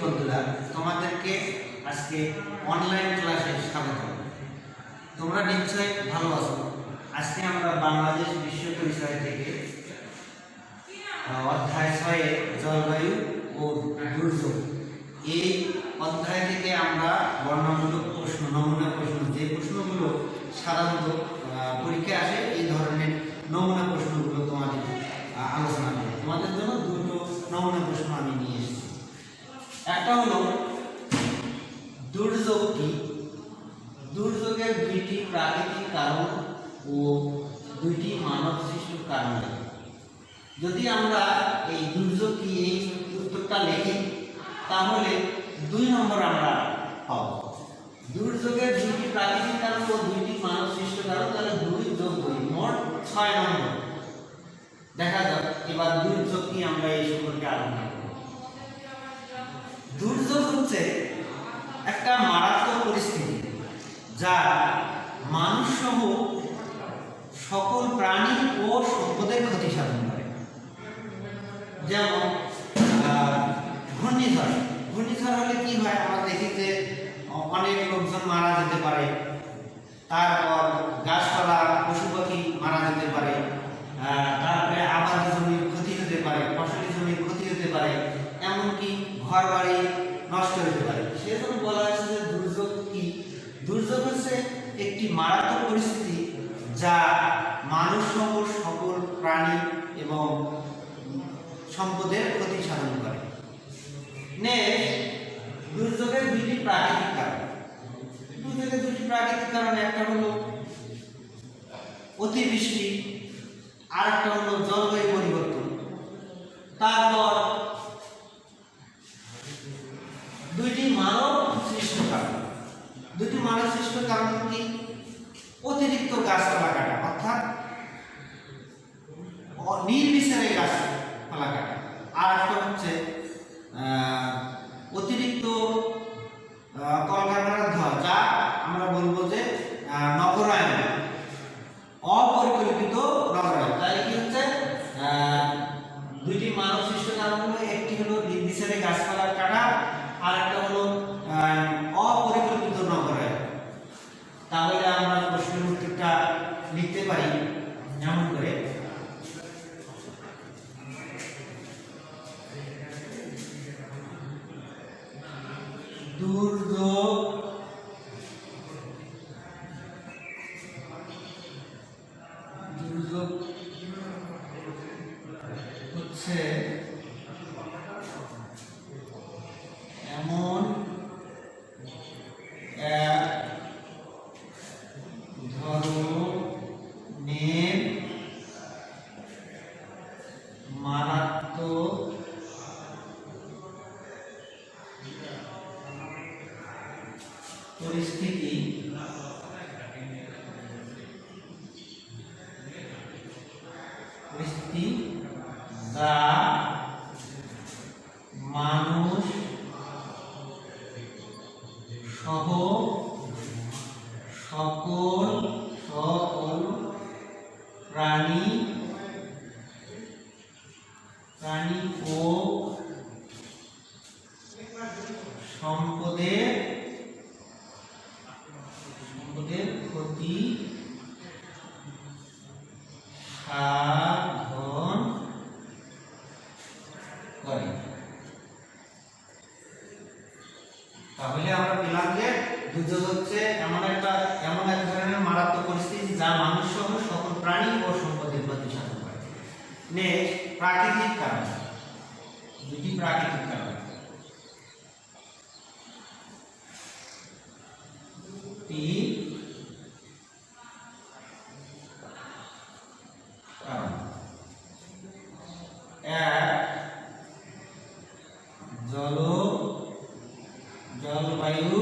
বন্ধুরা, তোমাদেরকে আজকে অনলাইন ক্লাসে স্বাগত। তোমরা নিশ্চয়ই ভালো আছো। আজকে আমরা বাংলাদেশ বিশ্ব পরিচয় থেকে অধ্যায় 6 জলবায়ু ও দুর্যোগ এই অধ্যায় থেকে আমরা বর্ণনামূলক প্রশ্ন, নমুনা প্রশ্ন, যে প্রশ্নগুলো সাধারণত পরীক্ষায় আসে, এই ধরনের নমুনা প্রশ্নগুলো তোমাদের আলোচনা করব। তোমাদের জন্য দুটো নমুনা প্রশ্ন আমি নিয়ে এসেছি। একটা হলো দুর্যোগ কি? দুর্যোগের দুইটি প্রাকৃতিক কারণ ও দুইটি মানব সৃষ্ট কারণ। যদি আমরা এই দুর্যোগ কি এই উত্তরটা লিখি তাহলে 2 নম্বর আমরা পাব। দুর্যোগের দুইটি প্রাকৃতিক কারণ ও দুইটি মানব সৃষ্ট কারণ, তাহলে 2 যোগ 2 মোট 6 নম্বর। দেখা যাক এবার দুর্যোগ কি আমরা এই সম্পর্কে আলোচনা করব। দুর্যোগ হচ্ছে একটা মারাত্মক পরিস্থিতি যা মানুষ সহ সকল প্রাণী ও সম্পদের ক্ষতি সাধন করে। যেমন ঘূর্ণিঝড়। ঘূর্ণিঝড় হলে কি হয়, আমরা দেখি যে অনেক লোকজন মারা যেতে পারে, তারপর গাছপালা পশু পাখি মারা যেতে পারে, তারপরে আবাদি জমির ক্ষতি হতে পারে, ফসলি জমির ক্ষতি হতে পারে, এমনকি ঘর বাড়ি নষ্ট হতে পারে। সেজন্য বলা হয়েছে যে দুর্যোগ কি? দুর্যোগ হচ্ছে একটি মারাত্মক পরিস্থিতি যা মানুষ সহ সকল প্রাণী এবং সম্পদের ক্ষতি সাধন করে। দুর্যোগের দুটি প্রাকৃতিক কারণ। দুর্যোগের দুটি প্রাকৃতিক কারণ, একটা হলো অতিবৃষ্টি, আর একটা হলো জলবায়ু পরিবর্তন। তারপর দুইটি মানব সৃষ্ট কারণ। দুইটি মানব সৃষ্ট কারণ কি? অতিরিক্ত গাছপালা কাটা, অর্থাৎ নির্বিচারে গাছপালা কাটা। আর একটা হচ্ছে অতিরিক্ত কলকারখানার ধোঁয়া, যা আমরা বলবো যে নগরায়ন, অপরিকল্পিত নগরায়ন। তাই কি হচ্ছে দুইটি মানব সৃষ্ট কারণ হলো, একটি হলো নির্বিচারে গাছপালা কাটা, আর একটা হলো অপরিকল্পিত নগরায়ন। তাহলে আমরা প্রশ্নের উত্তরটা লিখতে পারি যেমন করে, দুর্যোগ হচ্ছে এমন এক ধরনের মারাত্মক পরিস্থিতি যা মানুষ সহ সকল প্রাণী ও সম্পদের ক্ষতি সাধন করে। তাহলে আমরা পেলাম যে দুর্যোগ হচ্ছে এমন এক ধরনের মারাত্মক পরিস্থিতি যা মানুষ সহ সকল প্রাণী ও সম্পদের ক্ষতি সাধন করে। নেক্সট, প্রাকৃতিক কারণ। দুটি প্রাকৃতিক কারণ। জলবায়ু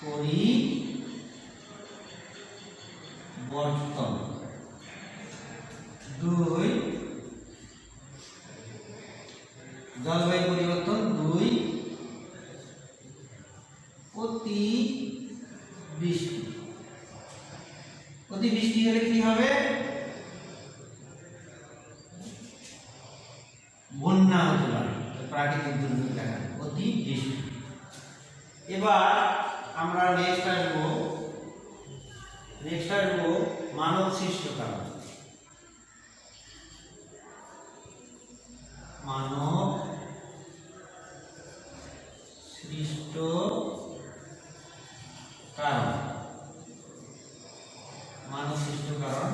পরিবর্তন। 2 জলবায়ু পরিবর্তন। 2 অতিবৃষ্টি। অতিবৃষ্টি হলে কি হবে? বন্যা হতে পারে, প্রাকৃতিক দুর্যোগ দেখা যায় অতি বৃষ্টি। এবার আমরা নেক্সট আসবো মানব সৃষ্ট কারণ। মানব সৃষ্ট কারণ, মানব সৃষ্ট কারণ,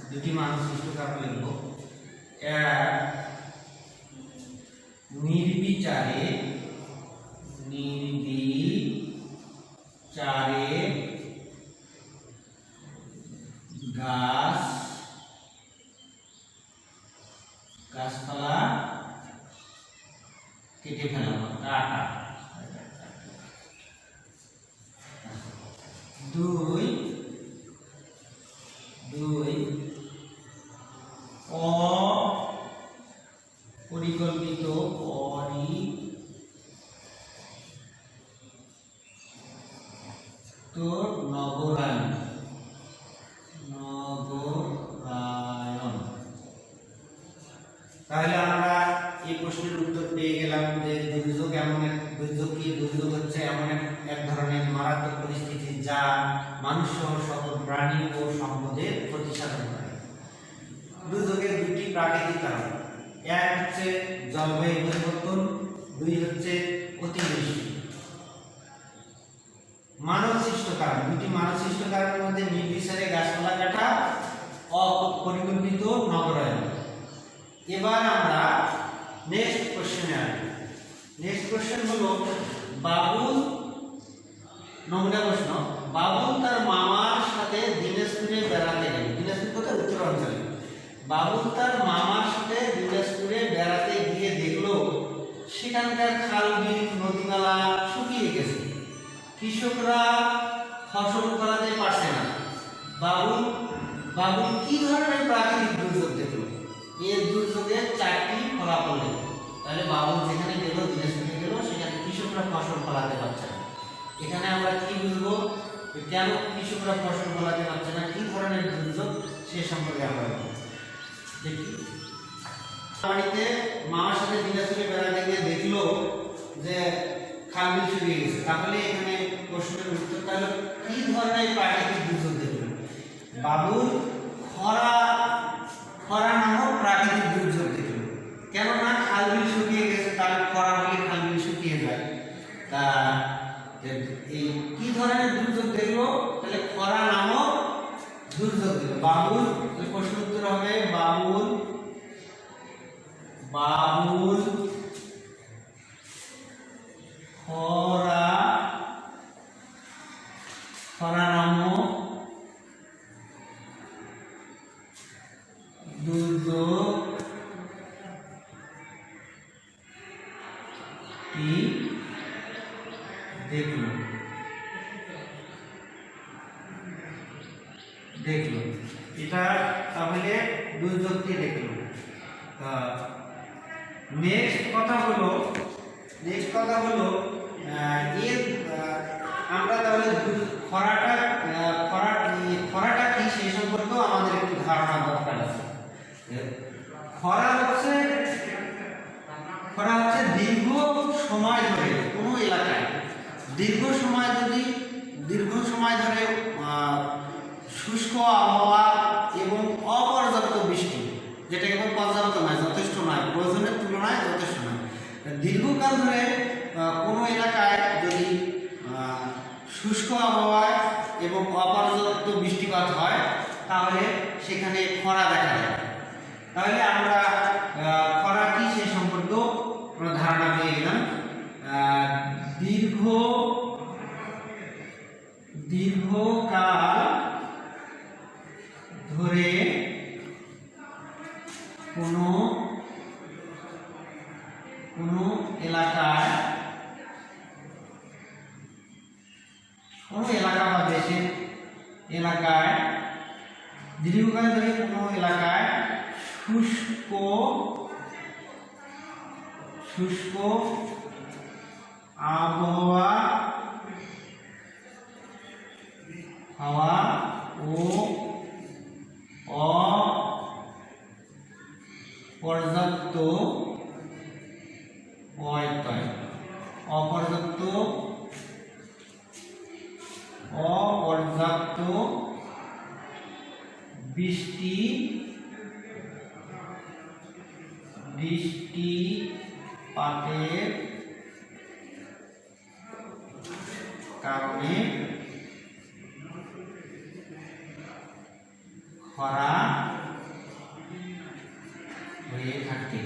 দুটি মানব সৃষ্ট কারণ লিখব। নির্বিচারে গাছপালা কেটে ফেলা, কাটা। দুই অপরিকল্পিত নগরায়ন। তাহলে আমরা এই প্রশ্নের উত্তর পেয়ে গেলাম যে দুর্যোগ হচ্ছে এমন এক ধরনের মারাত্মক পরিস্থিতি যা মানুষ সহ সকল প্রাণী ও সম্পদের ক্ষতি সাধন করে। দুর্যোগের দুটি প্রাকৃতিক কারণ, এক হচ্ছে জলবায়ু পরিবর্তন, দুই হচ্ছে অতিবৃষ্টি। মানব সৃষ্ট কারণ, দুটি মানব সৃষ্ট কারণের মধ্যে নির্বিচারে গাছপালা কাটা, অপরিকল্পিত নগরায়ন। এবার আমরা নেক্সট কোশ্চেনে আসি। নেক্সট কোশ্চেন হলো বাবুল, নমুনা প্রশ্ন। বাবুল তার মামার সাথে দিনাজপুরে বেড়াতে গেল। দিনাজপুর কোথায়? উত্তরাঞ্চলে। বাবুল তার মামার সাথে দিনাজপুরে বেড়াতে গিয়ে দেখলো সেখানকার খাল বিল নদীনালা শুকিয়ে গেছে, কৃষকরা ফসল ফলাতে পারছে না। বাবুল কি ধরনের প্রাকৃতিক দুর্যোগ দেখলো? এর দুর্যোগের চারটি ফলাফল। তাহলে বাবুল যেখানে গেল, দিনাজপুরে গেল, সেখানে কৃষকরা ফসল ফলাতে পারছে না। এখানে আমরা কি বুঝবো? কেন কৃষকরা ফসল ফলাতে পারছে না, কি ধরনের দুর্যোগ সে সম্পর্কে আমরা দেখি। বাড়িতে মামার সাথে দিনাজপুরে বেড়াতে গিয়ে দেখলো যে খাল বিল শুকিয়ে গেছে। তাহলে এখানে প্রশ্নের উত্তরটা হলো কি ধরনের প্রাকৃতিক দুর্যোগ দেখলো? বাবুল খরা নামক প্রাকৃতিক দুর্যোগ দেখলো। কেননা খাল বিল শুকিয়ে গেছে, তাহলে খরা হলে খাল বিল শুকিয়ে যায়। তা এই কি ধরনের দুর্যোগ দেখলো? তাহলে খরা নামক দুর্যোগ দেখলো বাবুল। প্রশ্ন উত্তর হবে বাবুল খরা নামক দুর্যোগটি দেখলো। এটা তাহলে দুর্যোগটি দেখলো। নেক্সট কথা হলো আমরা তাহলে খরাটা কি সেই সম্পর্কেও আমাদের একটু ধারণা দরকার আছে। খরা হচ্ছে দীর্ঘ সময় ধরে কোনো এলাকায় দীর্ঘ সময় ধরে শুষ্ক আবহাওয়া এবং অপর্যাপ্ত বৃষ্টি, যেটা কেবল পর্যাপ্ত নয়, যথেষ্ট নয়, প্রয়োজনের তুলনায় যথেষ্ট নয়। দীর্ঘকাল ধরে কোনো এলাকায় যদি শুষ্ক আবহাওয়া এবং অপর্যাপ্ত বৃষ্টিপাত হয় তাহলে সেখানে খরা দেখা যায়। তাহলে আমরা খরা কি সে সম্পর্কেও ধারণা পেয়ে গেলাম। দীর্ঘকাল ধরে কোনো এলাকা বা দেশের এলাকায় দীর্ঘকাল ধরে কোনো এলাকায় শুষ্ক আবহাওয়া ও অপর্যাপ্ত বৃষ্টিপাতের কারণে খরা হয়ে থাকে।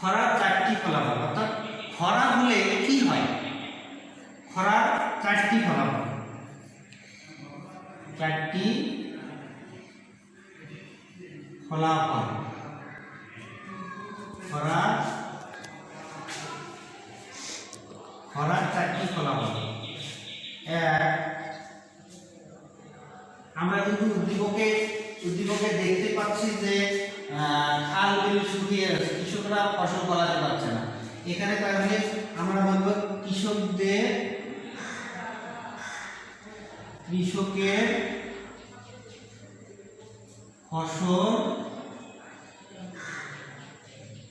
খরার চারটি ফলাফল, অর্থাৎ খরা হলে কি হয়, খরার চারটি ফলাফল, চারটি ফলাফল। খরার চারটি ফলাফল। আমরা কিন্তু উদ্দীপকে দেখতে পাচ্ছি যে খাল বিল শুকিয়ে আছে, কৃষকরা ফসল ফলাতে পারছে না। এখানে তাহলে আমরা বলবো কৃষকের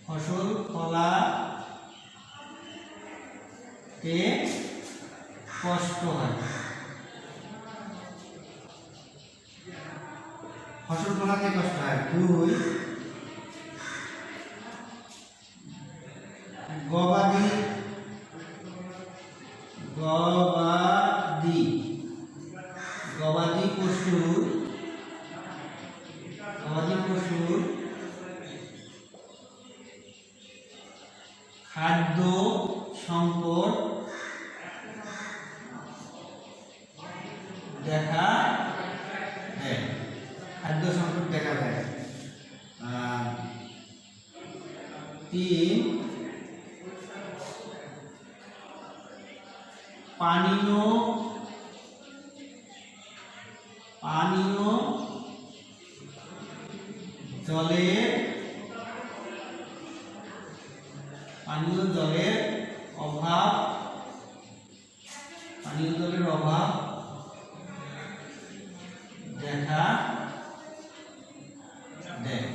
ফসল ফলাতে কষ্ট হয়। ফসল ফলাতে কষ্ট হয়। 2, গবাদি পশুর খাদ্য সংকট দেখা দেয়। খাদ্য সংকট দেখা দেয়। 3, পানীয় জলের অভাব দেখা দেয়।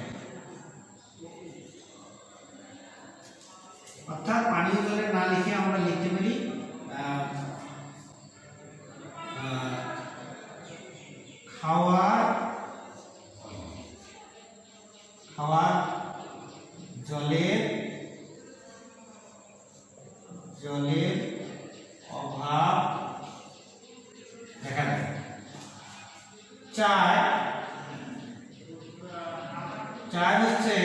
অর্থাৎ পানীয় জলের না লিখে আমরা লিখতে পারি খাওয়ার জলের অভাব দেখা দেয়। 4 হচ্ছে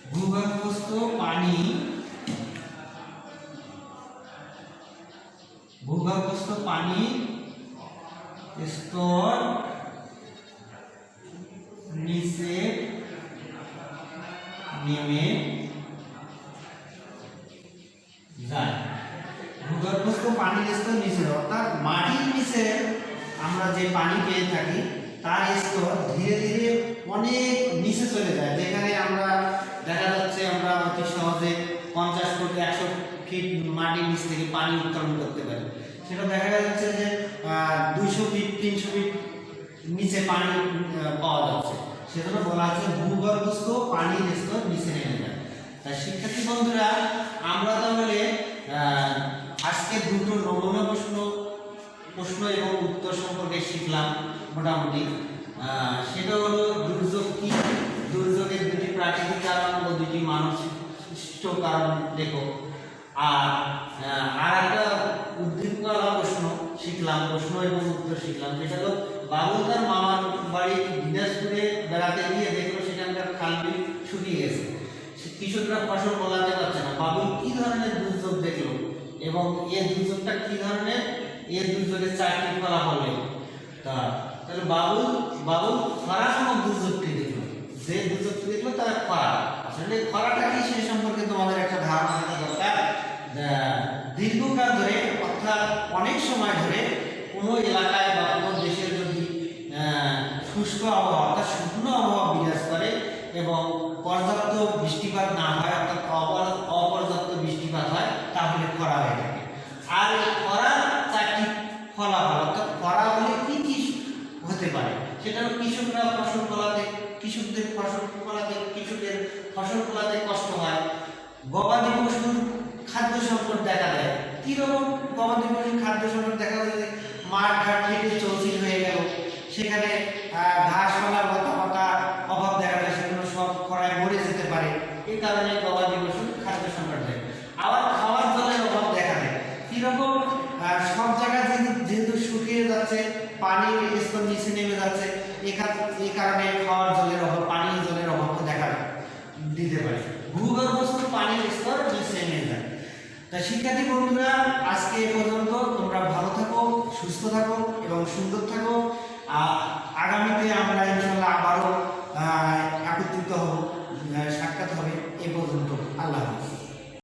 ভূগর্ভস্থ পানি স্তর নিচে নেমে যায়। ভূগর্ভস্থ পানির স্তর নিচে, অর্থাৎ মাটির নিচে আমরা যে পানি পেয়ে থাকি তার স্তর ধীরে ধীরে অনেক নিচে চলে যায়, যেখানে আমরা দেখা যাচ্ছে আমরা অতি সহজে 50 ফুট 100 ফিট মাটির নিচ থেকে পানি উত্তোলন করতে পারি। সেটা দেখা যাচ্ছে যে 200 ফিট 300 ফিট নিচে পানি পাওয়া যাচ্ছে। সেজন্য বলা হচ্ছে ভূগর্ভস্থ পানির স্তর নিচে নেমে যায়। তাই শিক্ষার্থী বন্ধুরা, আমরা তাহলে আজকে দুটো নমুনা প্রশ্ন এবং উত্তর সম্পর্কে শিখলাম মোটামুটি। সেটা হলো দুর্যোগ কি, দুর্যোগের দুটি প্রাকৃতিক কারণ ও দুটি মানবসৃষ্ট কারণ দেখো। আর একটা উদ্দীপকলা প্রশ্ন শিখলাম, প্রশ্ন এবং উত্তর শিখলাম। সেটা হলো বাবুল তার মামার বাড়ি দিনাজপুরে বেড়াতে গিয়ে দেখলো সেখানকার খাল বিল শুকিয়ে গেছে, কৃষকরা ফসল ফলাতে পারছে না। বাবুল কি ধরনের দুর্যোগ দেখলো এবং এই দুর্যোগটা কি ধরনের, এই দুর্যোগের 4টি ফলাফল দেখলো। তাহলে বাবুল খরা নামক দুর্যোগটি দেখলো, যে দুর্যোগটি দেখলো তার খরা। আসলে খরাটা কি সেই সম্পর্কে তোমাদের একটা ধারণা থাকা দরকার। দীর্ঘকাল ধরে, অর্থাৎ অনেক সময় ধরে কোনো এলাকায় বা কোনো দেশের যদি শুষ্ক আবহাওয়া অর্থাৎ শুকনো আবহাওয়া বিরাজ করে এবং পর্যাপ্ত বৃষ্টিপাত না হয়, অর্থাৎ অপর্যাপ্ত বৃষ্টিপাত হয়, তাহলে খরা হয়ে থাকে। আর খরার 4টি ফলাফল, অর্থাৎ খরা হলে কি কি হতে পারে, সেটা হলো কৃষকদের ফসল ফলাতে কষ্ট হয়, গবাদি পশুর খাদ্য সংকট দেখা দেয়, কিরকম গবাদি পশুর খাদ্য সংকট দেখা যায় যে মাঠ ঘাট থেকে চৌচির হয়ে গেল, সেখানে ঘাসপালা লতা পাতা অভাব দেখা যায়, সেগুলো সব খরায় মরে যেতে পারে। এই কারণে গবাদি পশুর খাদ্য সংকট হয়। আবার খাওয়ার জলের অভাব দেখা দেয়। কিরকম সব জায়গায় যেহেতু শুকিয়ে যাচ্ছে, পানির স্তর নিচে নেমে যাচ্ছে, এই কারণে খাওয়ার জলের অভাব, পানীয় জলের অভাব দেখা দিতে পারে। ভূগর্ভস্থ পানির স্তর নিচে নেমে যায়। তা শিক্ষার্থী বন্ধুরা, আজকে এ পর্যন্ত। তোমরা ভালো থাকো, সুস্থ থাকো এবং সুন্দর থাকো। আগামীতে আমরা ইনশাআল্লাহ আবারও একত্রিত হব, সাক্ষাৎ হবে। এ পর্যন্ত আল্লাহ হাফেজ।